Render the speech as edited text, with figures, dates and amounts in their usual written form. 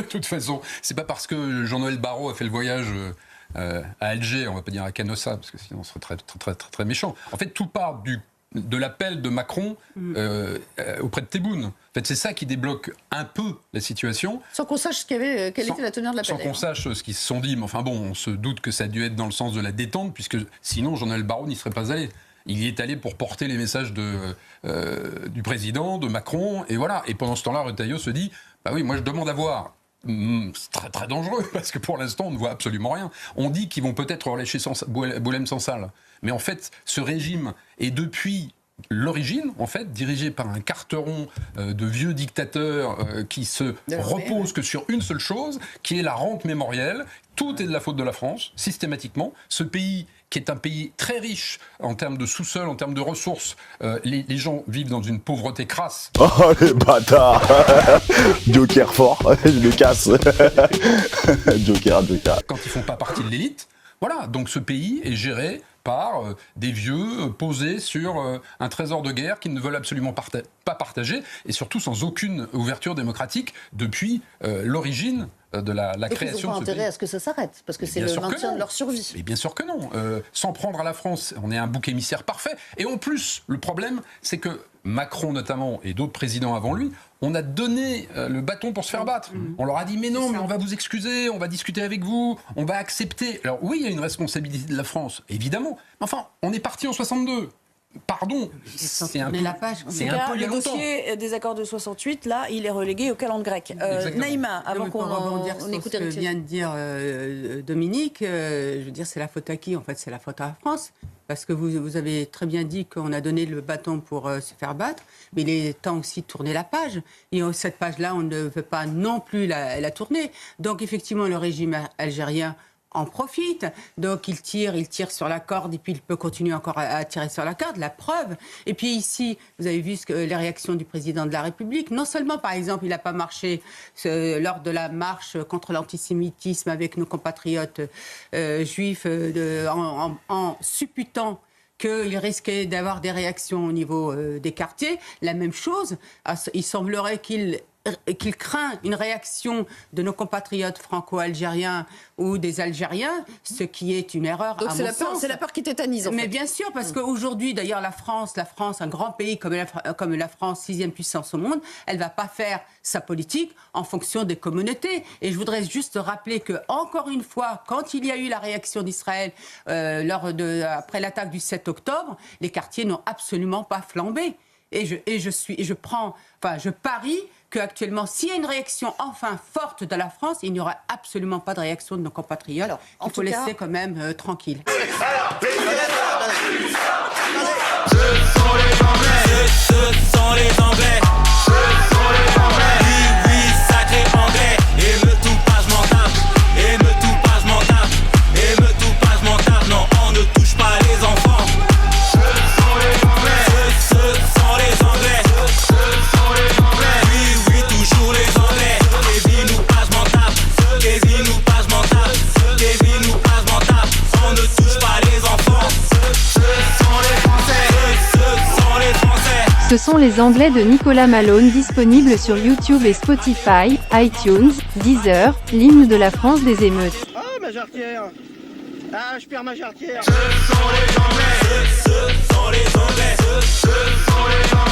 De toute façon, c'est pas parce que Jean-Noël Barrot a fait le voyage à Alger, on va pas dire à Canossa, parce que sinon ce serait très méchant. En fait, tout part de l'appel de Macron auprès de Tebboune. En fait, c'est ça qui débloque un peu la situation. Sans qu'on sache quelle était la teneur de l'appel. Sans qu'on sache ce qu'ils se sont dit. Mais enfin bon, on se doute que ça a dû être dans le sens de la détente, puisque sinon Jean-Noël Barrot n'y serait pas allé. Il y est allé pour porter les messages du président, de Macron, et voilà. Et pendant ce temps-là, Retailleau se dit, bah oui, moi je demande à voir. C'est très très dangereux, parce que pour l'instant, on ne voit absolument rien. On dit qu'ils vont peut-être relâcher Boualem-Sansal. Mais en fait, ce régime est depuis l'origine, en fait, dirigé par un carteron de vieux dictateurs qui se repose que sur une seule chose, qui est la rente mémorielle. Tout est de la faute de la France, systématiquement. Ce pays qui est un pays très riche en termes de sous-sol, en termes de ressources. Les gens vivent dans une pauvreté crasse. Oh les bâtards. Joker fort, je le casse. Joker. Quand ils font pas partie de l'élite. Voilà, donc ce pays est géré par des vieux posés sur un trésor de guerre qu'ils ne veulent absolument pas partager, et surtout sans aucune ouverture démocratique depuis l'origine de la création de ce pays. Ils n'ont pas intérêt à ce que ça s'arrête, parce que c'est le maintien de leur survie. Mais bien sûr que non. S'en prendre à la France, on est un bouc émissaire parfait. Et en plus, le problème, c'est que Macron notamment, et d'autres présidents avant lui, on a donné le bâton pour se faire battre. On leur a dit, mais non, mais on va vous excuser, on va discuter avec vous, on va accepter. Alors oui, il y a une responsabilité de la France, évidemment. Mais enfin, on est parti en 62. Pardon, c'est un peu le dossier des accords de 68, là, il est relégué au calendrier grec. Naïma, avant qu'on écoute ce que vient de dire Dominique, je veux dire, c'est la faute à qui? En fait, c'est la faute à la France. Parce que vous avez très bien dit qu'on a donné le bâton pour se faire battre, mais il est temps aussi de tourner la page. Et cette page-là, on ne veut pas non plus la tourner. Donc, effectivement, le régime algérien en profite. Donc, il tire sur la corde et puis il peut continuer encore à tirer sur la corde, la preuve. Et puis ici, vous avez vu les réactions du président de la République. Non seulement, par exemple, il n'a pas marché lors de la marche contre l'antisémitisme avec nos compatriotes juifs en supputant qu'il risquait d'avoir des réactions au niveau des quartiers. La même chose, il semblerait qu'il craint une réaction de nos compatriotes franco-algériens ou des Algériens, ce qui est une erreur à mon sens. C'est la peur qui tétanise, en fait. Mais bien sûr, parce qu'aujourd'hui, d'ailleurs, la France, un grand pays comme la France, 6e puissance au monde, elle ne va pas faire sa politique en fonction des communautés. Et je voudrais juste rappeler que, encore une fois, quand il y a eu la réaction d'Israël après l'attaque du 7 octobre, les quartiers n'ont absolument pas flambé. Et je parie qu'actuellement, s'il y a une réaction enfin forte de la France, il n'y aura absolument pas de réaction de nos compatriotes. Alors, il faut laisser quand même tranquille. Ce sont les Anglais. Ce sont les Anglais. Oui, sacré Anglais. Et me touche pas, je m'en tape. Et me touche pas, je m'en tape. Et me touche pas, je m'en tape. Non, on ne touche pas les enfants. Ce sont les Anglais. Ce sont les Anglais. Ce sont les Anglais. Oui, toujours les Anglais. Kevin ou pas, je m'en tape. Kevin ou pas, je m'en tape. Kevin ou pas, je m'en tape. On ne touche pas les enfants. Ce sont les Français. Ce sont les Français. Ce sont les Anglais de Nicolas Malone, disponibles sur YouTube et Spotify, iTunes, Deezer, l'hymne de la France des émeutes. Ah, ma jarretière. Ah, je perds ma jarretière. Ce sont les Anglais. Ce sont les Anglais. Ce sont les Anglais.